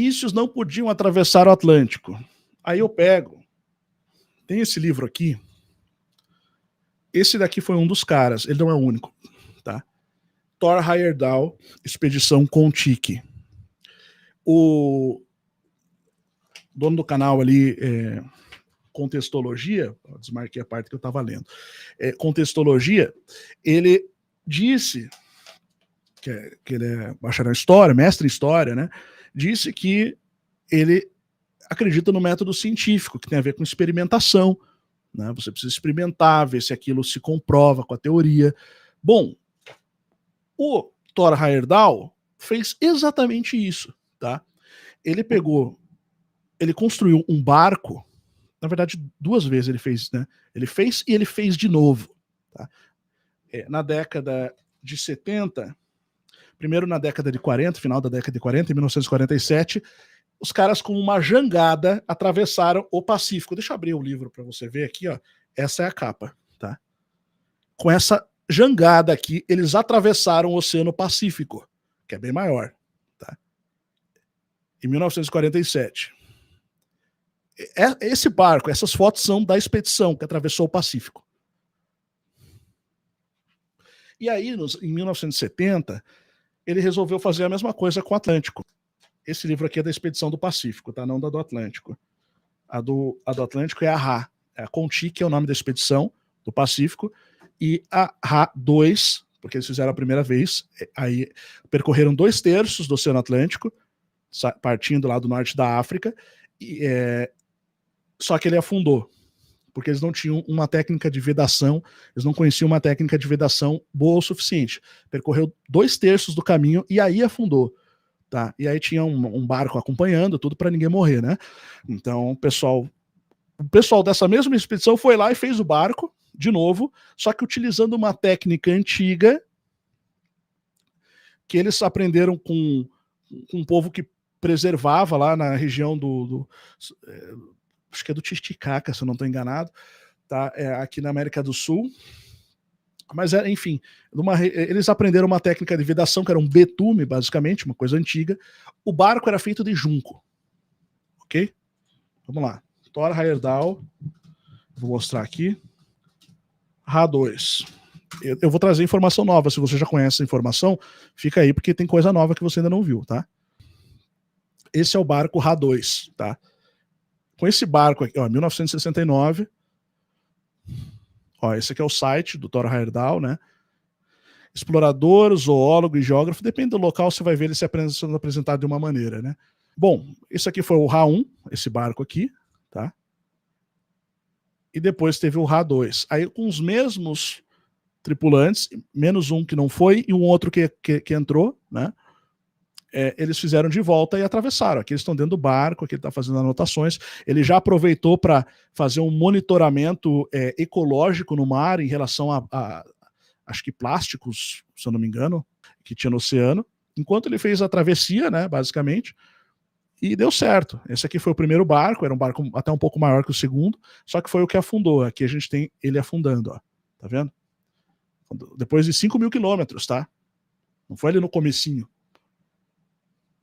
fenícios não podiam atravessar o Atlântico. Aí eu pego, tem esse livro aqui, esse daqui foi um dos caras, ele não é o único, tá? Thor Heyerdahl, Expedição Kon-Tiki. O dono do canal ali, Contextologia, desmarquei a parte que eu estava lendo, Contextologia, ele disse, que ele é bacharel em História, mestre em História, né? Disse que ele acredita no método científico, que tem a ver com experimentação, né? Você precisa experimentar, ver se aquilo se comprova com a teoria. Bom, o Thor Heyerdahl fez exatamente isso, tá? Ele construiu um barco, na verdade 2 vezes ele fez, né? Ele fez e ele fez de novo, tá? Na década de 70, primeiro na década de 40, final da década de 40, em 1947, os caras com uma jangada atravessaram o Pacífico. Deixa eu abrir o livro para você ver aqui, ó. Essa é a capa, tá? Com essa jangada aqui, eles atravessaram o Oceano Pacífico, que é bem maior, tá? Em 1947. Esse barco, essas fotos são da expedição que atravessou o Pacífico. E aí, em 1970, ele resolveu fazer a mesma coisa com o Atlântico. Esse livro aqui é da Expedição do Pacífico, tá? Não da do Atlântico. A do Atlântico é a RA. A Kon-Tiki é o nome da expedição do Pacífico. E a RA-2, porque eles fizeram a primeira vez, aí percorreram 2/3 do Oceano Atlântico, partindo lá do norte da África, só que ele afundou, porque eles não tinham uma técnica de vedação, eles não conheciam uma técnica de vedação boa o suficiente. Percorreu 2/3 do caminho e aí afundou. Tá? E aí tinha um barco acompanhando, tudo para ninguém morrer, né? Então o pessoal dessa mesma expedição foi lá e fez o barco de novo, só que utilizando uma técnica antiga que eles aprenderam com um povo que preservava lá na região acho que é do Titicaca, se eu não estou enganado, tá? Aqui na América do Sul. Mas, enfim, eles aprenderam uma técnica de vedação, que era um betume, basicamente, uma coisa antiga. O barco era feito de junco. Ok? Vamos lá. Thor Heyerdahl. Vou mostrar aqui. RA-2. Eu vou trazer informação nova. Se você já conhece essa informação, fica aí, porque tem coisa nova que você ainda não viu, tá? Esse é o barco RA-2, tá? Com esse barco aqui, ó, 1969... Ó, esse aqui é o site do Thor Heyerdahl, né? Explorador, zoólogo e geógrafo, depende do local, você vai ver ele sendo apresentado de uma maneira, né? Bom, esse aqui foi o RA-1, esse barco aqui, tá? E depois teve o RA-2. Aí com os mesmos tripulantes, menos um que não foi e um outro que entrou, né? Eles fizeram de volta e atravessaram. Aqui eles estão dentro do barco, aqui ele está fazendo anotações. Ele já aproveitou para fazer um monitoramento ecológico no mar em relação a acho que plásticos, se eu não me engano, que tinha no oceano, enquanto ele fez a travessia, né, basicamente, e deu certo. Esse aqui foi o primeiro barco, era um barco até um pouco maior que o segundo, só que foi o que afundou. Aqui a gente tem ele afundando, ó. Tá vendo? Depois de 5.000 quilômetros, tá? Não foi ali no comecinho.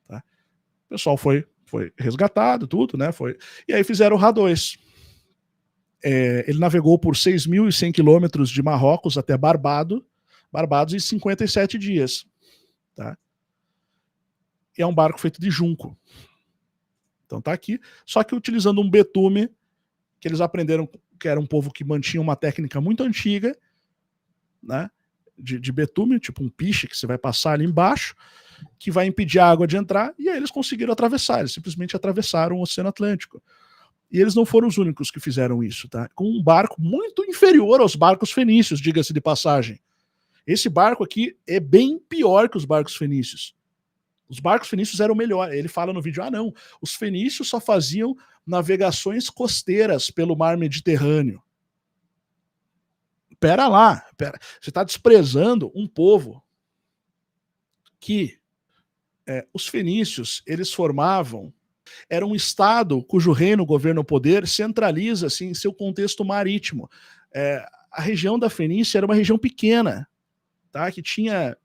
O pessoal foi resgatado, tudo, né? E aí fizeram o RA-2. Ele navegou por 6.100 quilômetros de Marrocos até Barbados em 57 dias. Tá? E é um barco feito de junco. Então tá aqui. Só que utilizando um betume, que eles aprenderam que era um povo que mantinha uma técnica muito antiga, né? De betume, tipo um piche que você vai passar ali embaixo, que vai impedir a água de entrar, e aí eles conseguiram atravessar, eles simplesmente atravessaram o Oceano Atlântico. E eles não foram os únicos que fizeram isso, tá? Com um barco muito inferior aos barcos fenícios, diga-se de passagem. Esse barco aqui é bem pior que os barcos fenícios. Os barcos fenícios eram melhor. Ele fala no vídeo, não, os fenícios só faziam navegações costeiras pelo mar Mediterrâneo. Pera lá, você está desprezando um povo que os fenícios, eles formavam, era um estado cujo reino, governo, poder centraliza assim, em seu contexto marítimo. A região da Fenícia era uma região pequena, tá? Que tinha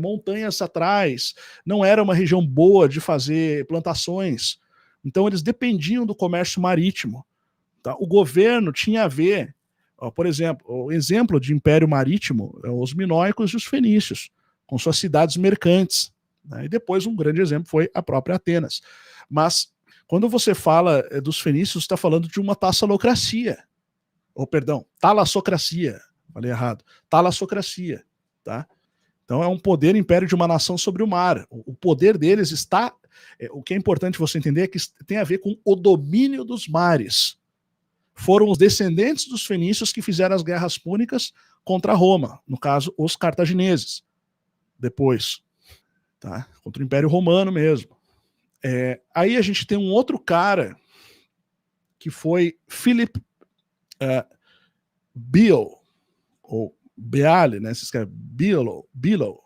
montanhas atrás, não era uma região boa de fazer plantações. Então eles dependiam do comércio marítimo. Tá? O governo tinha a ver, por exemplo, o exemplo de império marítimo, os minoicos e os fenícios, com suas cidades mercantes. Né? E depois um grande exemplo foi a própria Atenas. Mas quando você fala dos fenícios, você está falando de uma tassocracia. Perdão, talassocracia. Falei errado. Talassocracia. Tá? Então é um poder império de uma nação sobre o mar. O poder deles está... o que é importante você entender é que tem a ver com o domínio dos mares. Foram os descendentes dos fenícios que fizeram as guerras púnicas contra Roma, no caso, os cartagineses. Depois, tá? Contra o Império Romano mesmo. Aí a gente tem um outro cara que foi Philip Beale, ou Beale, né? Se escreve Bealow.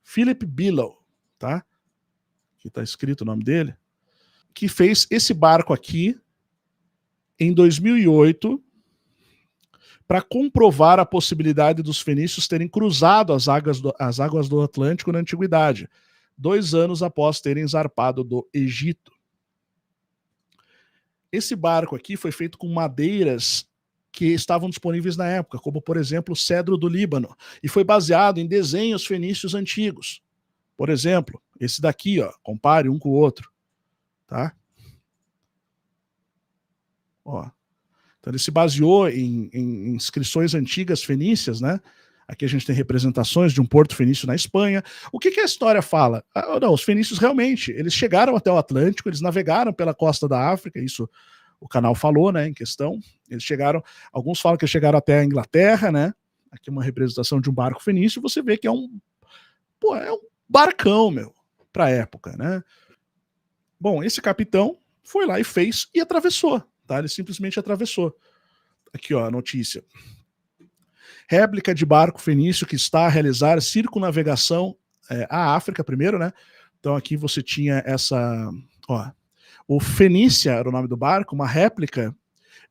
Philip Bealow, tá? Aqui tá escrito o nome dele. Que fez esse barco aqui em 2008 para comprovar a possibilidade dos fenícios terem cruzado as águas do Atlântico na Antiguidade, 2 anos após terem zarpado do Egito. Esse barco aqui foi feito com madeiras que estavam disponíveis na época, como, por exemplo, o cedro do Líbano, e foi baseado em desenhos fenícios antigos. Por exemplo, esse daqui, ó, compare um com o outro. Tá? Ó. Então ele se baseou em inscrições antigas fenícias, né? Aqui a gente tem representações de um porto fenício na Espanha. O que a história fala? Não, os fenícios realmente, eles chegaram até o Atlântico, eles navegaram pela costa da África, isso o canal falou, né, em questão. Eles chegaram, alguns falam que chegaram até a Inglaterra, né? Aqui uma representação de um barco fenício, você vê que é um barcão, meu, pra época, né? Bom, esse capitão foi lá e fez e atravessou, tá? Ele simplesmente atravessou. Aqui, ó, a notícia. Réplica de barco fenício que está a realizar circunnavegação à África primeiro, né? Então aqui você tinha essa... Ó, o Fenícia era o nome do barco, uma réplica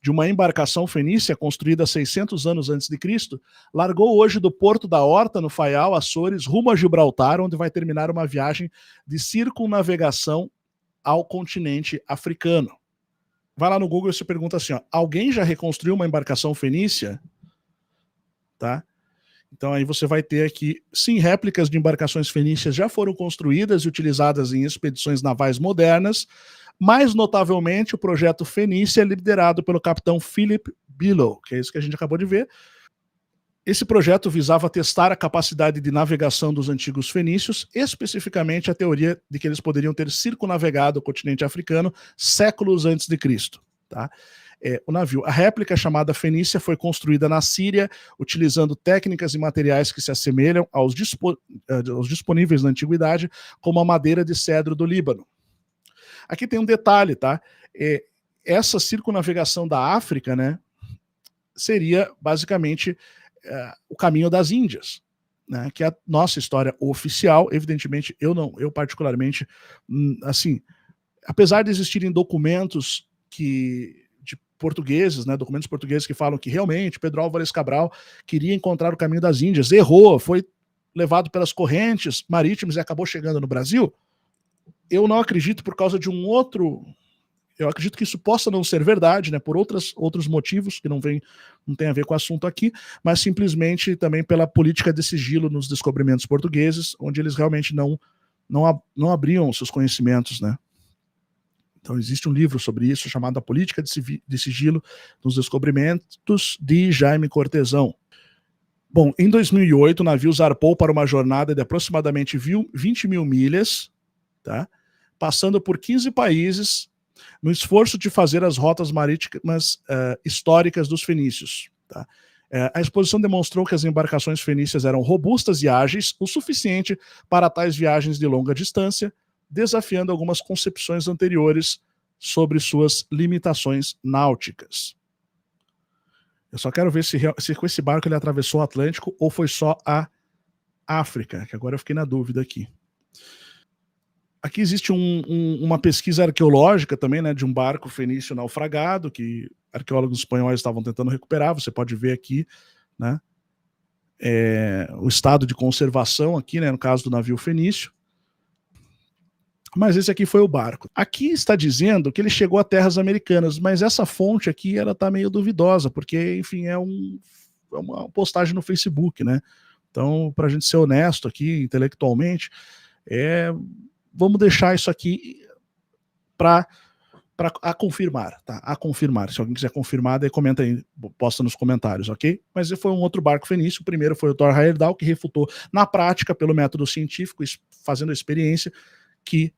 de uma embarcação fenícia construída 600 anos antes de Cristo, largou hoje do Porto da Horta, no Faial, Açores, rumo a Gibraltar, onde vai terminar uma viagem de circunnavegação ao continente africano. Vai lá no Google e se pergunta assim, ó, alguém já reconstruiu uma embarcação fenícia? Tá? Então aí você vai ter aqui, sim, réplicas de embarcações fenícias já foram construídas e utilizadas em expedições navais modernas, mais notavelmente o projeto Fenícia, liderado pelo capitão Philip Bealow, que é isso que a gente acabou de ver. Esse projeto visava testar a capacidade de navegação dos antigos fenícios, especificamente a teoria de que eles poderiam ter circunnavegado o continente africano séculos antes de Cristo. Tá? O navio. A réplica chamada Fenícia foi construída na Síria, utilizando técnicas e materiais que se assemelham aos disponíveis na antiguidade, como a madeira de cedro do Líbano. Aqui tem um detalhe, tá? Essa circunnavegação da África, né, seria basicamente o caminho das Índias, né, que é a nossa história oficial. Evidentemente, eu particularmente, assim, apesar de existirem documentos de portugueses, né, documentos portugueses que falam que realmente Pedro Álvares Cabral queria encontrar o caminho das Índias, errou, foi levado pelas correntes marítimas e acabou chegando no Brasil. Eu não acredito por causa de um outro... Eu acredito que isso possa não ser verdade, né, por outros motivos que não tem a ver com o assunto aqui, mas simplesmente também pela política de sigilo nos descobrimentos portugueses, onde eles realmente não abriam seus conhecimentos, né. Então existe um livro sobre isso chamado A Política de Sigilo nos Descobrimentos, de Jaime Cortesão. Bom, em 2008 o navio zarpou para uma jornada de aproximadamente 20 mil milhas, tá? Passando por 15 países, no esforço de fazer as rotas marítimas históricas dos fenícios. Tá? A exposição demonstrou que as embarcações fenícias eram robustas e ágeis o suficiente para tais viagens de longa distância, desafiando algumas concepções anteriores sobre suas limitações náuticas. Eu só quero ver se com esse barco ele atravessou o Atlântico ou foi só a África, que agora eu fiquei na dúvida aqui. Aqui existe uma pesquisa arqueológica também, né, de um barco fenício naufragado, que arqueólogos espanhóis estavam tentando recuperar, você pode ver aqui, né, o estado de conservação aqui, né, no caso do navio fenício. Mas esse aqui foi o barco. Aqui está dizendo que ele chegou a terras americanas, mas essa fonte aqui, ela tá meio duvidosa, porque, enfim, é uma postagem no Facebook, né? Então, para a gente ser honesto aqui, intelectualmente, vamos deixar isso aqui para confirmar, tá? A confirmar. Se alguém quiser confirmar, daí comenta aí, posta nos comentários, ok? Mas foi um outro barco fenício. O primeiro foi o Thor Heyerdahl, que refutou na prática, pelo método científico, fazendo a experiência, que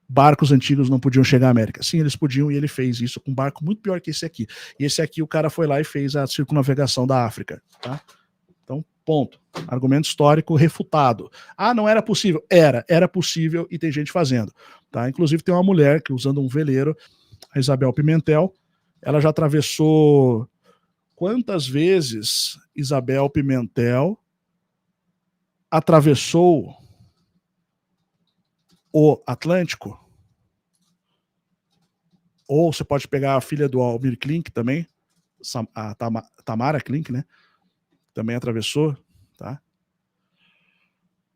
barcos antigos não podiam chegar à América. Sim, eles podiam, e ele fez isso com um barco muito pior que esse aqui. E esse aqui o cara foi lá e fez a circunnavegação da África, tá? Então, ponto. Argumento histórico refutado. Ah, não era possível? Era possível e tem gente fazendo, tá? Inclusive tem uma mulher que, usando um veleiro, a Isabel Pimentel, ela já atravessou... Quantas vezes Isabel Pimentel atravessou o Atlântico? Ou você pode pegar a filha do Almir Klink também, a Tamara Klink, né? Também atravessou, tá?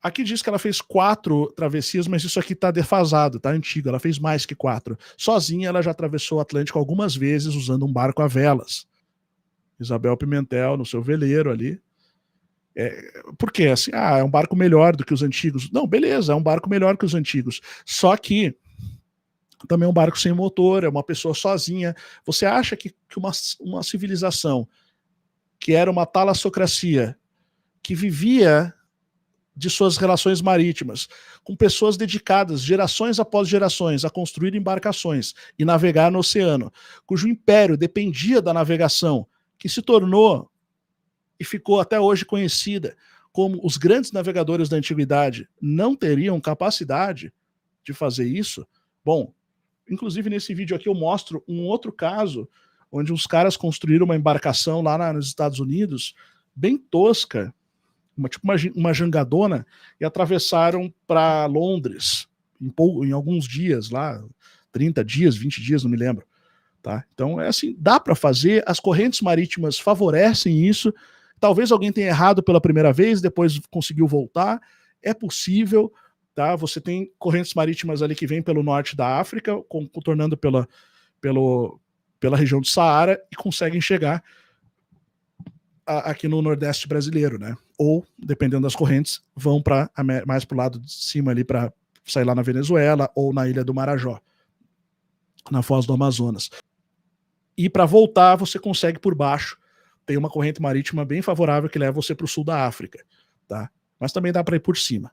Aqui diz que ela fez 4 travessias, mas isso aqui tá defasado, tá antigo, ela fez mais que 4. Sozinha ela já atravessou o Atlântico algumas vezes usando um barco a velas. Isabel Pimentel no seu veleiro ali. Por quê? Assim, é um barco melhor do que os antigos. Não, beleza, é um barco melhor que os antigos. Só que também é um barco sem motor, é uma pessoa sozinha. Você acha que uma civilização que era uma talassocracia, que vivia de suas relações marítimas, com pessoas dedicadas, gerações após gerações, a construir embarcações e navegar no oceano, cujo império dependia da navegação, que se tornou e ficou até hoje conhecida como os grandes navegadores da antiguidade, não teriam capacidade de fazer isso? Bom, inclusive nesse vídeo aqui eu mostro um outro caso, onde uns caras construíram uma embarcação lá nos Estados Unidos, bem tosca, tipo uma jangadona, e atravessaram para Londres em alguns dias lá, 30 dias, 20 dias, não me lembro. Tá? Então assim, dá para fazer, as correntes marítimas favorecem isso. Talvez alguém tenha errado pela primeira vez, depois conseguiu voltar, é possível, tá? Você tem correntes marítimas ali que vêm pelo norte da África, contornando pela região do Saara, e conseguem chegar aqui no Nordeste brasileiro, né? Ou, dependendo das correntes, vão mais para o lado de cima ali, para sair lá na Venezuela ou na Ilha do Marajó, na Foz do Amazonas. E para voltar, você consegue por baixo. Tem uma corrente marítima bem favorável que leva você para o sul da África, tá? Mas também dá para ir por cima.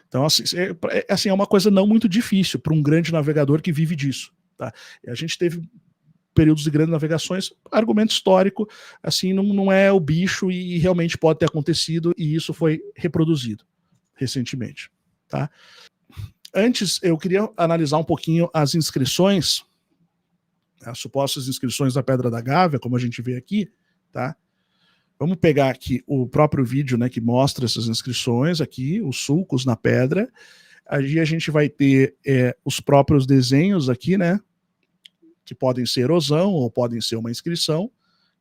Então, assim, é uma coisa não muito difícil para um grande navegador que vive disso, tá? E a gente teve períodos de grandes navegações, argumento histórico, assim, não é o bicho, e realmente pode ter acontecido, e isso foi reproduzido recentemente, tá? Antes, eu queria analisar um pouquinho as inscrições, as supostas inscrições da Pedra da Gávea, como a gente vê aqui, tá? Vamos pegar aqui o próprio vídeo, né, que mostra essas inscrições aqui, os sulcos na pedra. Aí a gente vai ter os próprios desenhos aqui, né, que podem ser erosão ou podem ser uma inscrição.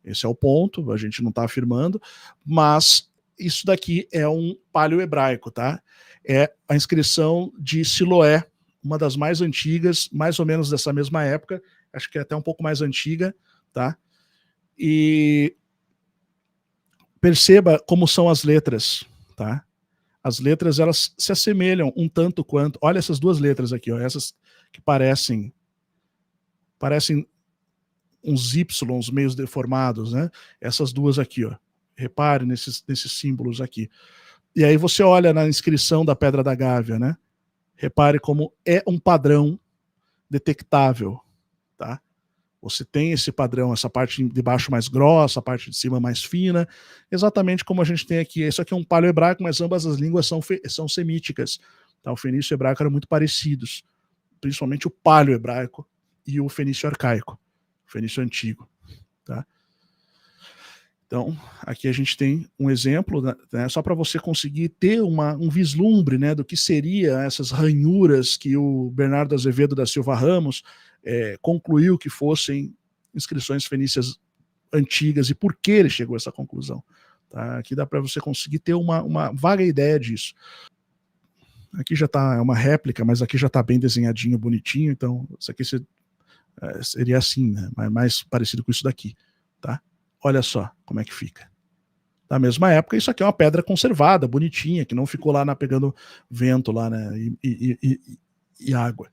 Esse é o ponto, a gente não está afirmando, mas isso daqui é um paleohebraico, tá? É a inscrição de Siloé, uma das mais antigas, mais ou menos dessa mesma época, acho que é até um pouco mais antiga, tá? E perceba como são as letras, tá? As letras, elas se assemelham um tanto quanto, olha essas duas letras aqui, ó, essas que parecem uns Y meio deformados, né? Essas duas aqui, ó. Repare nesses símbolos aqui. E aí você olha na inscrição da Pedra da Gávea, né? Repare como é um padrão detectável, tá? Você tem esse padrão, essa parte de baixo mais grossa, a parte de cima mais fina, exatamente como a gente tem aqui. Isso aqui é um paleohebraico, mas ambas as línguas são semíticas. Tá? O fenício e o hebraico eram muito parecidos, principalmente o paleohebraico e o fenício arcaico, o fenício antigo. Tá? Então, aqui a gente tem um exemplo, né, só para você conseguir ter um vislumbre, né, do que seria essas ranhuras que o Bernardo Azevedo da Silva Ramos concluiu que fossem inscrições fenícias antigas e por que ele chegou a essa conclusão. Tá? Aqui dá para você conseguir ter uma vaga ideia disso. Aqui já está uma réplica, mas aqui já está bem desenhadinho, bonitinho, então isso aqui seria assim, né? Mais parecido com isso daqui. Tá? Olha só como é que fica. Na mesma época, isso aqui é uma pedra conservada, bonitinha, que não ficou lá pegando vento lá, né? E água.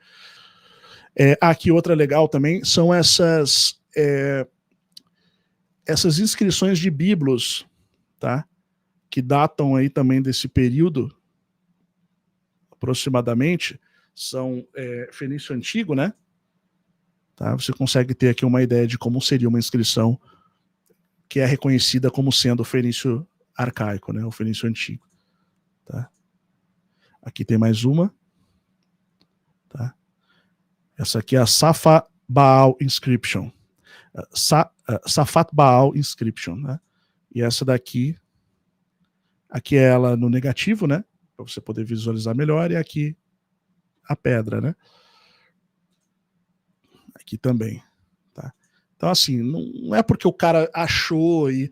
Aqui outra legal também são essas inscrições de biblos, tá? Que datam aí também desse período, aproximadamente, são fenício antigo, né? Tá? Você consegue ter aqui uma ideia de como seria uma inscrição que é reconhecida como sendo o fenício arcaico, né? O fenício antigo. Tá? Aqui tem mais uma. Tá? Essa aqui é a Safat Baal Inscription. Safat Baal Inscription, né? E essa daqui é ela no negativo, né? Para você poder visualizar melhor, e aqui a pedra, né? Aqui também, tá? Então, assim, não é porque o cara achou e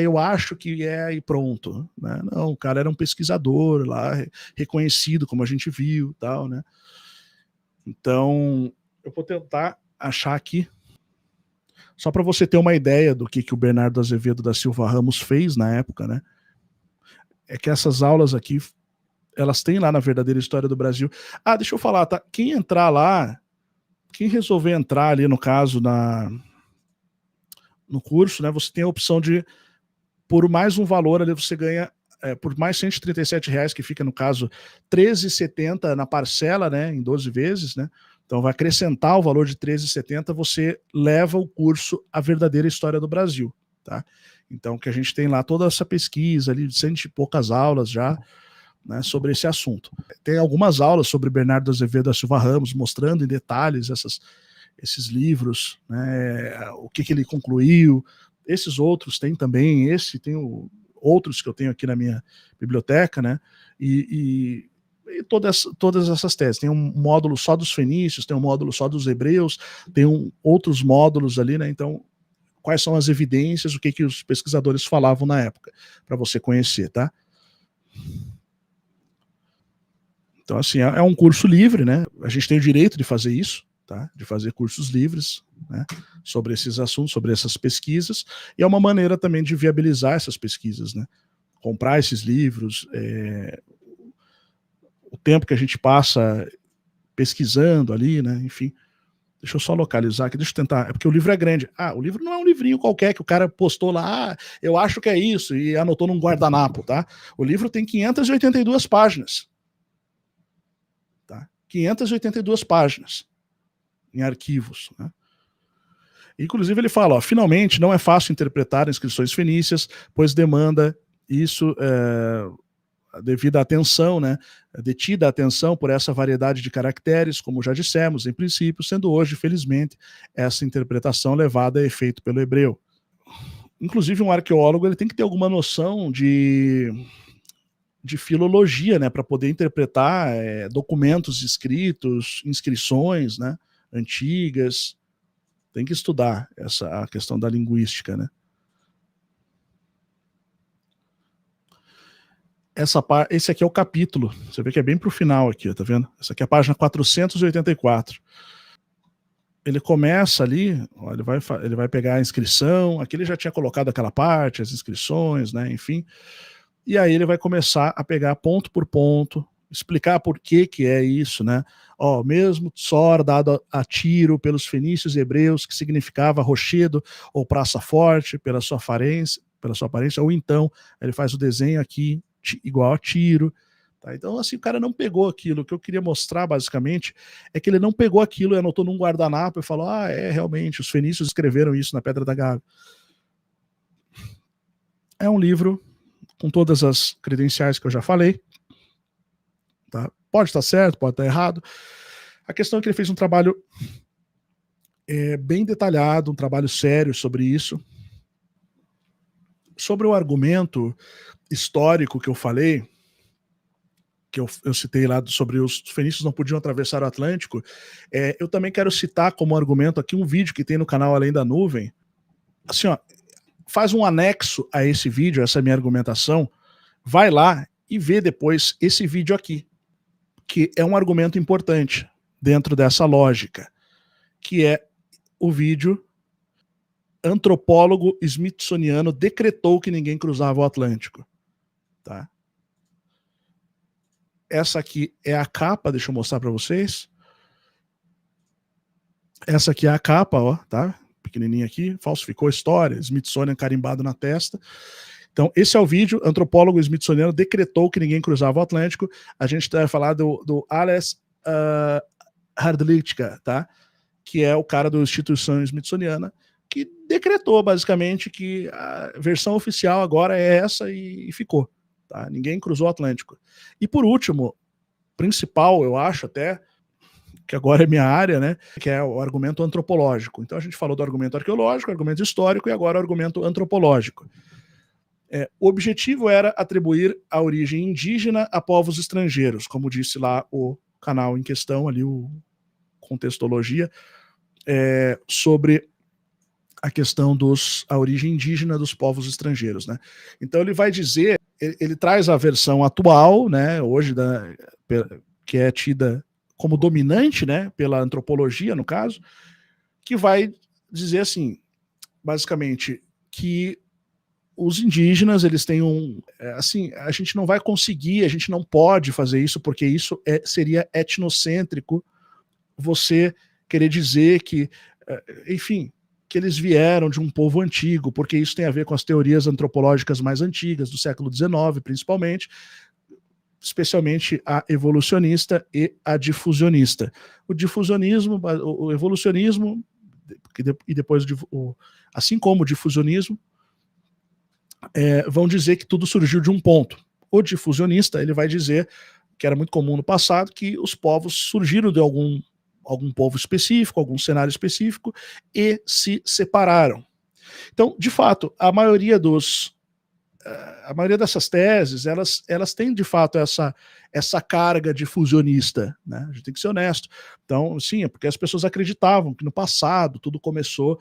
eu acho que e pronto, né? Não, o cara era um pesquisador lá, reconhecido, como a gente viu, tal, né? Então, eu vou tentar achar aqui, só para você ter uma ideia do que o Bernardo Azevedo da Silva Ramos fez na época, né? É que essas aulas aqui, elas têm lá na Verdadeira História do Brasil. Deixa eu falar, tá? Quem entrar lá, quem resolver entrar ali, no caso, no curso, né? Você tem a opção de, por mais um valor ali, você ganha, por mais R$137, que fica, no caso, R$13,70 na parcela, né? Em 12 vezes, né? Então vai acrescentar o valor de R$13,70, você leva o curso A Verdadeira História do Brasil, tá? Então, que a gente tem lá toda essa pesquisa ali, de 100 e poucas aulas já, né, sobre esse assunto. Tem algumas aulas sobre Bernardo Azevedo da Silva Ramos, mostrando em detalhes esses livros, né, o que ele concluiu. Esses outros tem também, outros que eu tenho aqui na minha biblioteca, né, e todas essas teses. Tem um módulo só dos fenícios, tem um módulo só dos hebreus, tem outros módulos ali, né, então quais são as evidências, o que os pesquisadores falavam na época, para você conhecer, tá? Então, assim, é um curso livre, né? A gente tem o direito de fazer isso, tá? De fazer cursos livres, né? Sobre esses assuntos, sobre essas pesquisas, e é uma maneira também de viabilizar essas pesquisas, né? Comprar esses livros, o tempo que a gente passa pesquisando ali, né? Enfim. Deixa eu só localizar aqui, deixa eu tentar. É porque o livro é grande. O livro não é um livrinho qualquer que o cara postou lá, eu acho que é isso, e anotou num guardanapo, tá? O livro tem 582 páginas. Tá? 582 páginas em arquivos, né? Inclusive ele fala, finalmente não é fácil interpretar inscrições fenícias, pois demanda isso devido à atenção, né, detida a atenção por essa variedade de caracteres, como já dissemos, em princípio, sendo hoje, felizmente, essa interpretação levada a efeito pelo hebreu. Inclusive, um arqueólogo ele tem que ter alguma noção de filologia, né, para poder interpretar documentos escritos, inscrições, né, antigas. Tem que estudar a questão da linguística, né. Esse aqui é o capítulo, você vê que é bem para o final aqui, tá vendo? Essa aqui é a página 484. Ele começa ali, ó, ele vai pegar a inscrição, aqui ele já tinha colocado aquela parte, as inscrições, né, enfim, e aí ele vai começar a pegar ponto por ponto, explicar por que é isso, né? Ó, mesmo Tsor dado a Tiro pelos fenícios e hebreus, que significava rochedo ou praça forte, pela sua aparência, ou então ele faz o desenho aqui igual a Tiro. Tá? Então, assim, o cara não pegou aquilo. O que eu queria mostrar, basicamente, é que ele não pegou aquilo e anotou num guardanapo e falou, realmente, os fenícios escreveram isso na Pedra da Gávea. É um livro com todas as credenciais que eu já falei. Tá? Pode estar certo, pode estar errado. A questão é que ele fez um trabalho bem detalhado, um trabalho sério sobre isso. Sobre o argumento histórico que eu falei, que eu citei lá sobre os fenícios não podiam atravessar o Atlântico, eu também quero citar como argumento aqui um vídeo que tem no canal Além da Nuvem. Assim, ó, faz um anexo a esse vídeo, essa minha argumentação, vai lá e vê depois esse vídeo aqui, que é um argumento importante dentro dessa lógica, que é o vídeo Antropólogo Smithsoniano decretou que ninguém cruzava o Atlântico. Tá? Essa aqui é a capa, deixa eu mostrar para vocês. Essa aqui é a capa, ó, tá? Pequenininha aqui, falsificou a história, Smithsonian carimbado na testa. Então, esse é o vídeo, Antropólogo Smithsoniano decretou que ninguém cruzava o Atlântico. A gente vai falar do Ales Hrdlicka, tá? Que é o cara da instituição smithsoniana, que decretou, basicamente, que a versão oficial agora é essa e ficou. Tá? Ninguém cruzou o Atlântico. E por último, principal, eu acho até, que agora é minha área, né, que é o argumento antropológico. Então a gente falou do argumento arqueológico, argumento histórico e agora o argumento antropológico. O objetivo era atribuir a origem indígena a povos estrangeiros, como disse lá o canal em questão, ali o Contextologia, sobre a questão a origem indígena dos povos estrangeiros, né? Então ele vai dizer, ele traz a versão atual, né, hoje, que é tida como dominante, né, pela antropologia, no caso, que vai dizer assim, basicamente, que os indígenas, eles têm assim, a gente não vai conseguir, a gente não pode fazer isso, porque isso seria etnocêntrico, você querer dizer que, enfim, que eles vieram de um povo antigo, porque isso tem a ver com as teorias antropológicas mais antigas, do século XIX, principalmente, especialmente a evolucionista e a difusionista. O difusionismo, o evolucionismo, e depois, assim como o difusionismo, vão dizer que tudo surgiu de um ponto. O difusionista, ele vai dizer, que era muito comum no passado, que os povos surgiram de algum povo específico, algum cenário específico, e se separaram. Então, de fato, a maioria dessas teses, elas têm, de fato, essa carga difusionista, né? A gente tem que ser honesto. Então, sim, é porque as pessoas acreditavam que no passado tudo começou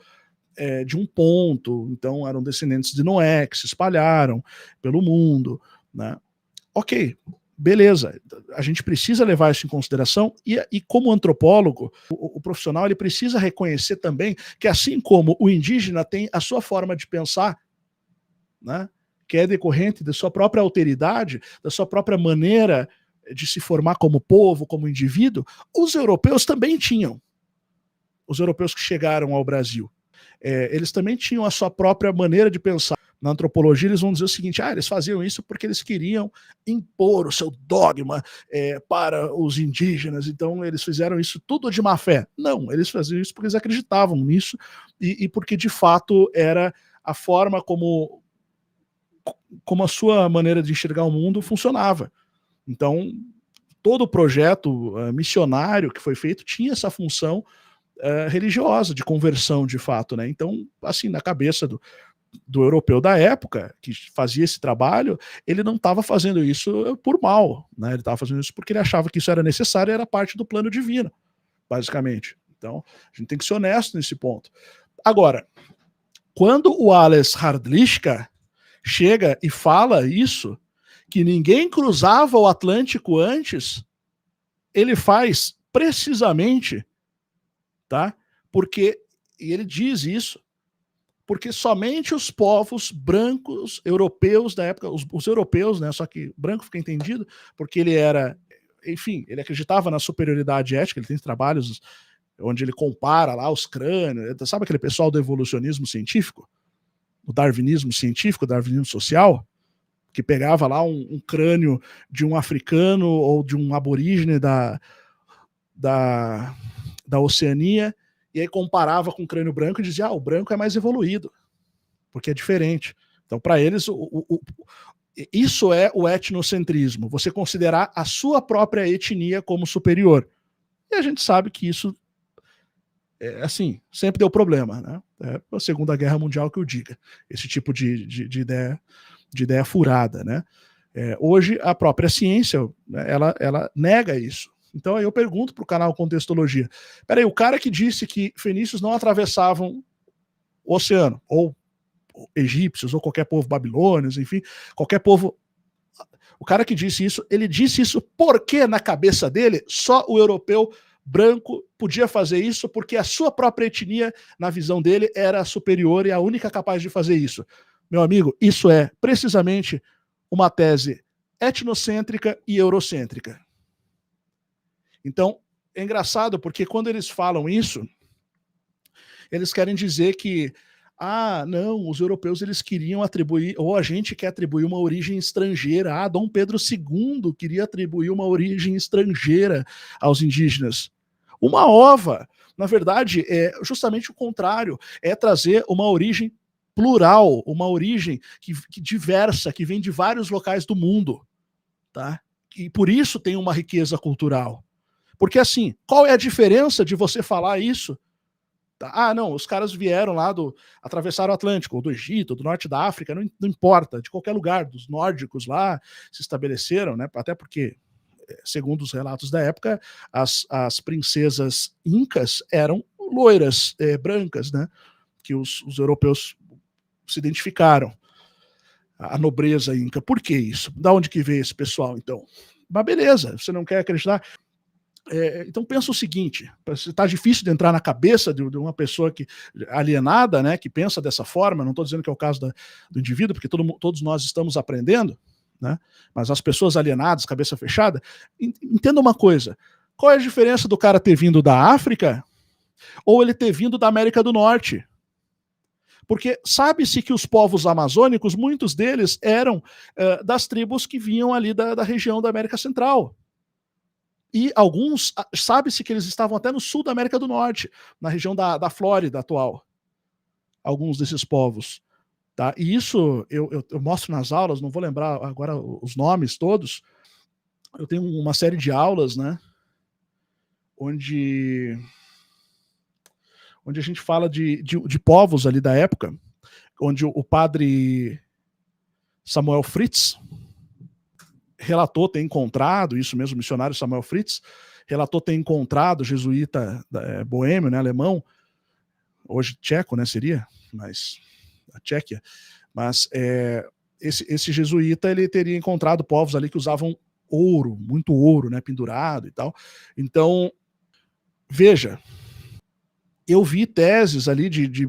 de um ponto, então eram descendentes de Noé, que se espalharam pelo mundo, né? Ok, beleza, a gente precisa levar isso em consideração e como antropólogo, o profissional ele precisa reconhecer também que assim como o indígena tem a sua forma de pensar, né, que é decorrente da sua própria alteridade, da sua própria maneira de se formar como povo, como indivíduo, os europeus também tinham. Os europeus que chegaram ao Brasil. Eles também tinham a sua própria maneira de pensar. Na antropologia eles vão dizer o seguinte, eles faziam isso porque eles queriam impor o seu dogma para os indígenas, então eles fizeram isso tudo de má fé. Não, eles faziam isso porque eles acreditavam nisso e porque de fato era a forma como a sua maneira de enxergar o mundo funcionava. Então todo o projeto missionário que foi feito tinha essa função religiosa, de conversão de fato, né? Então, assim, na cabeça do europeu da época, que fazia esse trabalho, ele não estava fazendo isso por mal, né? Ele estava fazendo isso porque ele achava que isso era necessário e era parte do plano divino, basicamente. Então, a gente tem que ser honesto nesse ponto. Agora, quando o Ales Hrdlicka chega e fala isso, que ninguém cruzava o Atlântico antes, ele faz precisamente, tá? Porque, e ele diz isso, porque somente os povos brancos europeus da época, os europeus, né, só que branco fica entendido, porque ele era, enfim, ele acreditava na superioridade ética, ele tem trabalhos onde ele compara lá os crânios, sabe aquele pessoal do evolucionismo científico? O darwinismo científico, o darwinismo social, que pegava lá um crânio de um africano ou de um aborígene da Oceania, e aí comparava com o crânio branco e dizia, o branco é mais evoluído, porque é diferente. Então, para eles, isso é o etnocentrismo, você considerar a sua própria etnia como superior. E a gente sabe que isso, assim, sempre deu problema, né? É a Segunda Guerra Mundial que eu diga, esse tipo de ideia furada, né? Hoje, a própria ciência, ela nega isso. Então aí eu pergunto para o canal Contextologia, peraí, o cara que disse que fenícios não atravessavam o oceano, ou egípcios, ou qualquer povo babilônios, enfim, qualquer povo. O cara que disse isso, ele disse isso porque na cabeça dele só o europeu branco podia fazer isso, porque a sua própria etnia, na visão dele, era superior e a única capaz de fazer isso. Meu amigo, isso é precisamente uma tese etnocêntrica e eurocêntrica. Então, é engraçado porque quando eles falam isso, eles querem dizer que não, os europeus eles queriam atribuir, ou a gente quer atribuir uma origem estrangeira. Dom Pedro II queria atribuir uma origem estrangeira aos indígenas. Uma ova. Na verdade, é justamente o contrário, é trazer uma origem plural, uma origem que diversa, que vem de vários locais do mundo, tá? E por isso tem uma riqueza cultural. Porque assim, qual é a diferença de você falar isso? Não, os caras vieram lá atravessaram o Atlântico, ou do Egito, ou do norte da África, não importa, de qualquer lugar, dos nórdicos lá se estabeleceram, né? Até porque, segundo os relatos da época, as princesas incas eram loiras, brancas, né? Que os europeus se identificaram. A nobreza inca. Por que isso? Da onde que veio esse pessoal, então? Mas beleza, você não quer acreditar? Então pensa o seguinte, está difícil de entrar na cabeça de uma pessoa alienada, né, que pensa dessa forma. Não estou dizendo que é o caso do indivíduo, porque todos nós estamos aprendendo, né, mas as pessoas alienadas, cabeça fechada, entenda uma coisa, qual é a diferença do cara ter vindo da África ou ele ter vindo da América do Norte? Porque sabe-se que os povos amazônicos, muitos deles eram das tribos que vinham ali da região da América Central. E alguns, sabe-se que eles estavam até no sul da América do Norte, na região da Flórida atual. Alguns desses povos. Tá? E isso eu mostro nas aulas, não vou lembrar agora os nomes todos. Eu tenho uma série de aulas, né? Onde a gente fala de povos ali da época, onde o padre Samuel Fritz relatou ter encontrado, isso mesmo, o missionário Samuel Fritz, relatou ter encontrado, jesuíta boêmio, né, alemão, hoje tcheco, né, seria, mas a Tchequia, mas esse jesuíta, ele teria encontrado povos ali que usavam ouro, muito ouro, né, pendurado e tal. Então, veja, eu vi teses ali de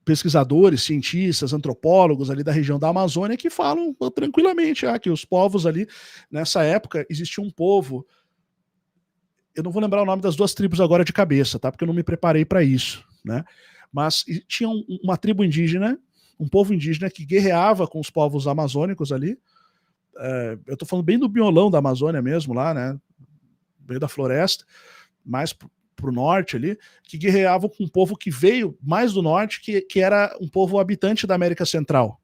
pesquisadores, cientistas, antropólogos ali da região da Amazônia que falam tranquilamente que os povos ali, nessa época, existia um povo, eu não vou lembrar o nome das duas tribos agora de cabeça, tá? Porque eu não me preparei para isso, né? Mas tinha uma tribo indígena, um povo indígena que guerreava com os povos amazônicos ali, eu tô falando bem do biolão da Amazônia mesmo lá, né? Meio da floresta, mais pro norte ali, que guerreavam com um povo que veio mais do norte, que era um povo habitante da América Central.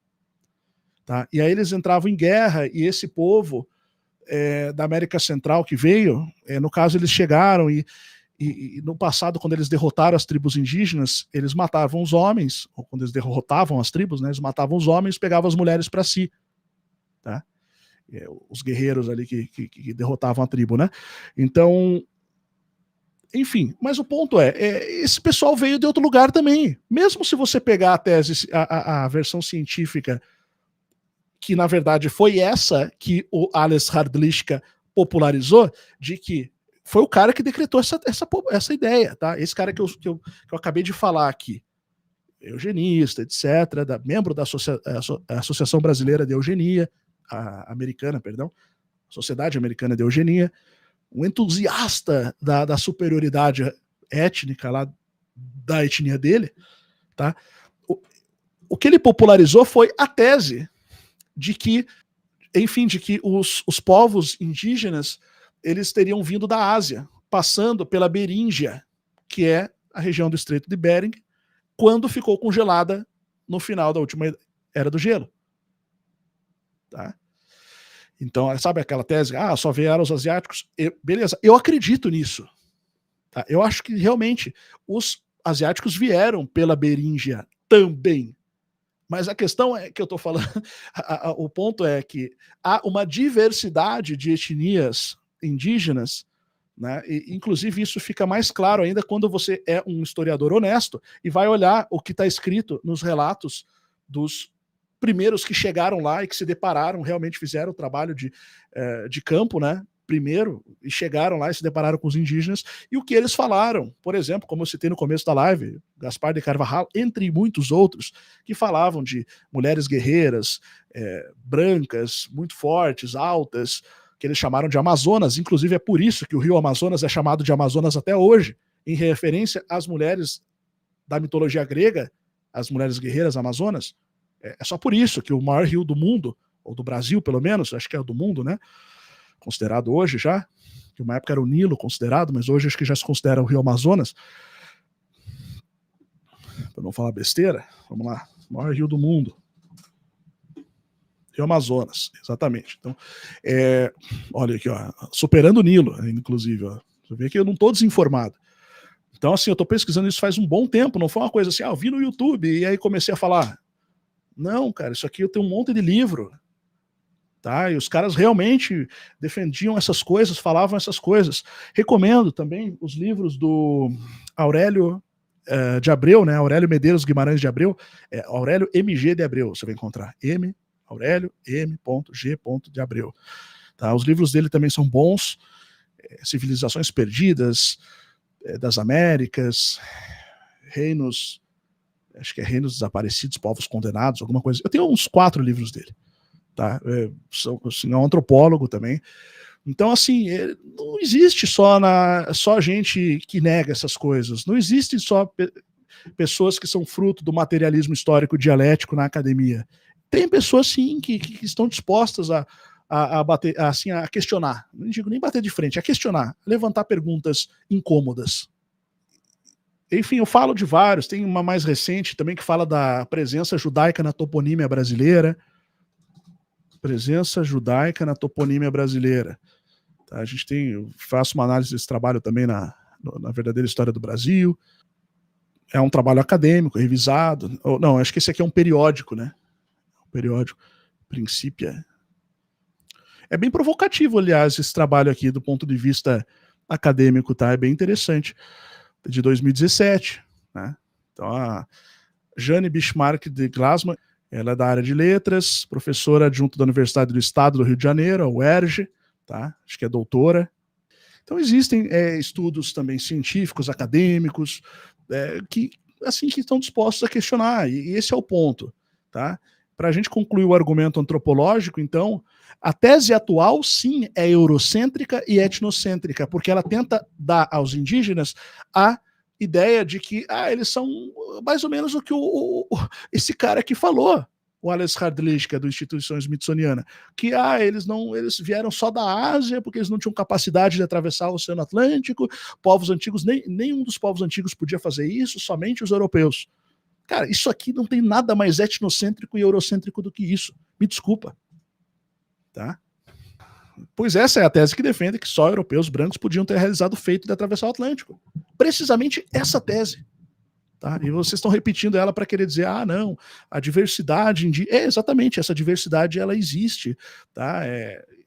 Tá? E aí eles entravam em guerra, e esse povo da América Central que veio, no caso eles chegaram e no passado, quando eles derrotaram as tribos indígenas, eles matavam os homens, ou quando eles derrotavam as tribos, né, eles matavam os homens e pegavam as mulheres para si. Tá? Os guerreiros ali que derrotavam a tribo, né? Então, enfim, mas o ponto esse pessoal veio de outro lugar também. Mesmo se você pegar a tese, a versão científica, que na verdade foi essa que o Ales Hrdlicka popularizou, de que foi o cara que decretou essa ideia, tá? Esse cara que eu acabei de falar aqui, eugenista, etc., membro da Associação Brasileira de Eugenia, americana, perdão, Sociedade Americana de Eugenia, um entusiasta da superioridade étnica lá da etnia dele, tá? O que ele popularizou foi a tese de que, enfim, de que os povos indígenas, eles teriam vindo da Ásia, passando pela Beríngia, que é a região do Estreito de Bering, quando ficou congelada no final da última era do gelo. Tá? Então, sabe aquela tese, só vieram os asiáticos? Beleza, eu acredito nisso. Tá? Eu acho que realmente os asiáticos vieram pela Beríngia também. Mas a questão é que eu estou falando, o ponto é que há uma diversidade de etnias indígenas né? E, inclusive, isso fica mais claro ainda quando você é um historiador honesto e vai olhar o que está escrito nos relatos dos primeiros que chegaram lá e que se depararam, realmente fizeram o trabalho de campo, né? Primeiro, e chegaram lá e se depararam com os indígenas, e o que eles falaram, por exemplo, como eu citei no começo da live, Gaspar de Carvajal, entre muitos outros, que falavam de mulheres guerreiras, brancas, muito fortes, altas, que eles chamaram de Amazonas, inclusive é por isso que o rio Amazonas é chamado de Amazonas até hoje, em referência às mulheres da mitologia grega, as mulheres guerreiras amazonas. É só por isso que o maior rio do mundo, ou do Brasil pelo menos, acho que é o do mundo, né? Considerado hoje já, que uma época era o Nilo considerado, mas hoje acho que já se considera o rio Amazonas. Para não falar besteira, vamos lá, o maior rio do mundo. Rio Amazonas, exatamente. Então, olha aqui, ó, superando o Nilo, inclusive, ó. Você vê que eu não estou desinformado. Então, assim, eu estou pesquisando isso faz um bom tempo, não foi uma coisa assim, eu vi no YouTube e aí comecei a falar. Não, cara, isso aqui eu tenho um monte de livro, tá? E os caras realmente defendiam essas coisas, falavam essas coisas. Recomendo também os livros do Aurélio de Abreu, né? Aurélio Medeiros Guimarães de Abreu, Aurélio MG de Abreu, você vai encontrar. Aurélio M.G. de Abreu. Tá? Os livros dele também são bons. Civilizações Perdidas das Américas, Reinos, acho que é Reinos Desaparecidos, Povos Condenados, alguma coisa. Eu tenho uns 4 livros dele. Tá? Assim, é um antropólogo também. Então, assim, não existe só gente que nega essas coisas. Não existe só pessoas que são fruto do materialismo histórico dialético na academia. Tem pessoas, sim, que estão dispostas a bater, assim, a questionar. Não digo nem bater de frente, a questionar, a levantar perguntas incômodas. Enfim, eu falo de vários. Tem uma mais recente também que fala da presença judaica na toponímia brasileira. Presença judaica na toponímia brasileira. Tá? A gente tem, eu faço uma análise desse trabalho também na verdadeira história do Brasil. É um trabalho acadêmico, revisado. Não, acho que esse aqui é um periódico, né? Um periódico. Princípio. É bem provocativo, aliás, esse trabalho aqui do ponto de vista acadêmico, tá? É bem interessante. De 2017, né? Então, a Jane Bismarck de Glasman, ela é da área de letras, professora adjunta da Universidade do Estado do Rio de Janeiro, a UERJ, tá? Acho que é doutora. Então existem estudos também científicos, acadêmicos, que estão dispostos a questionar, e esse é o ponto, tá? Para a gente concluir o argumento antropológico, então, a tese atual, sim, é eurocêntrica e etnocêntrica, porque ela tenta dar aos indígenas a ideia de que eles são mais ou menos o que esse cara aqui falou, o Alex Hardlich, que é do Instituição Smithsoniana, que eles vieram só da Ásia, porque eles não tinham capacidade de atravessar o Oceano Atlântico, povos antigos, nenhum dos povos antigos podia fazer isso, somente os europeus. Cara, isso aqui não tem nada mais etnocêntrico e eurocêntrico do que isso. Me desculpa. Tá? Pois essa é a tese que defende que só europeus brancos podiam ter realizado o feito de atravessar o Atlântico. Precisamente essa tese. Tá? E vocês estão repetindo ela para querer dizer, não, a diversidade exatamente, essa diversidade ela existe. Tá?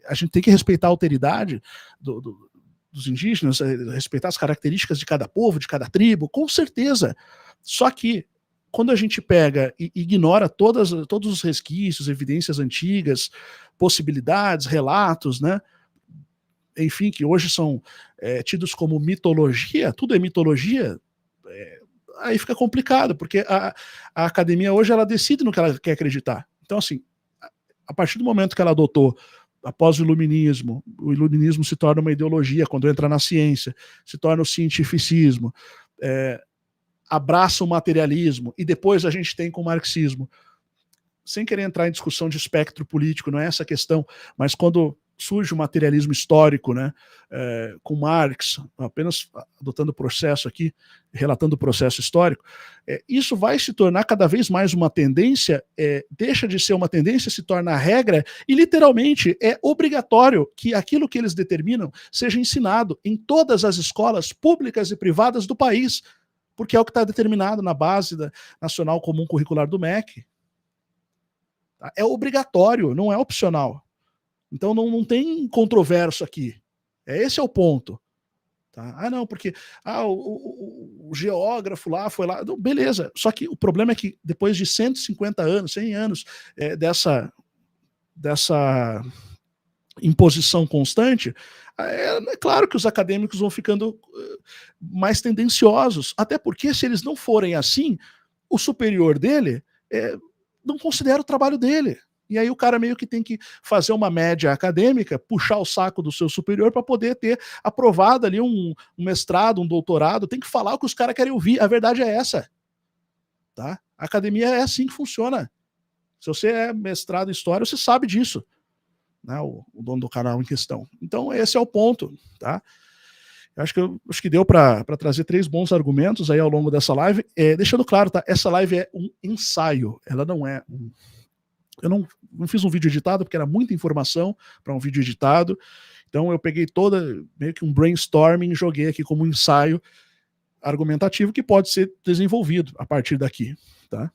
A gente tem que respeitar a alteridade dos indígenas, respeitar as características de cada povo, de cada tribo, com certeza. Só que quando a gente pega e ignora todos os resquícios, evidências antigas, possibilidades, relatos, né? Enfim, que hoje são tidos como mitologia, tudo é mitologia, aí fica complicado, porque a academia hoje ela decide no que ela quer acreditar. Então, assim, a partir do momento que ela adotou, após o iluminismo se torna uma ideologia quando entra na ciência, se torna o cientificismo, abraça o materialismo, e depois a gente tem com o marxismo. Sem querer entrar em discussão de espectro político, não é essa a questão, mas quando surge o materialismo histórico, né, com Marx, apenas adotando o processo aqui, relatando o processo histórico, isso vai se tornar cada vez mais uma tendência, deixa de ser uma tendência, se torna a regra, e literalmente é obrigatório que aquilo que eles determinam seja ensinado em todas as escolas públicas e privadas do país, porque é o que está determinado na base da Nacional Comum Curricular do MEC. É obrigatório, não é opcional. Então não tem controverso aqui. Esse é o ponto. Tá? Ah, não, porque o geógrafo lá foi lá. Não, beleza. Só que o problema é que depois de 150 anos, 100 anos dessa imposição constante, é claro que os acadêmicos vão ficando mais tendenciosos. Até porque, se eles não forem assim, o superior dele não considera o trabalho dele. E aí o cara meio que tem que fazer uma média acadêmica, puxar o saco do seu superior para poder ter aprovado ali um mestrado, um doutorado. Tem que falar o que os caras querem ouvir. A verdade é essa. Tá? A academia é assim que funciona. Se você é mestrado em história, você sabe disso. Né, o dono do canal em questão. Então esse é o ponto, tá? Acho que deu para trazer 3 bons argumentos aí ao longo dessa live. Deixando claro, tá? Essa live é um ensaio, ela não é um... Eu não fiz um vídeo editado porque era muita informação para um vídeo editado. Então eu peguei meio que um brainstorming e joguei aqui como um ensaio argumentativo que pode ser desenvolvido a partir daqui, tá?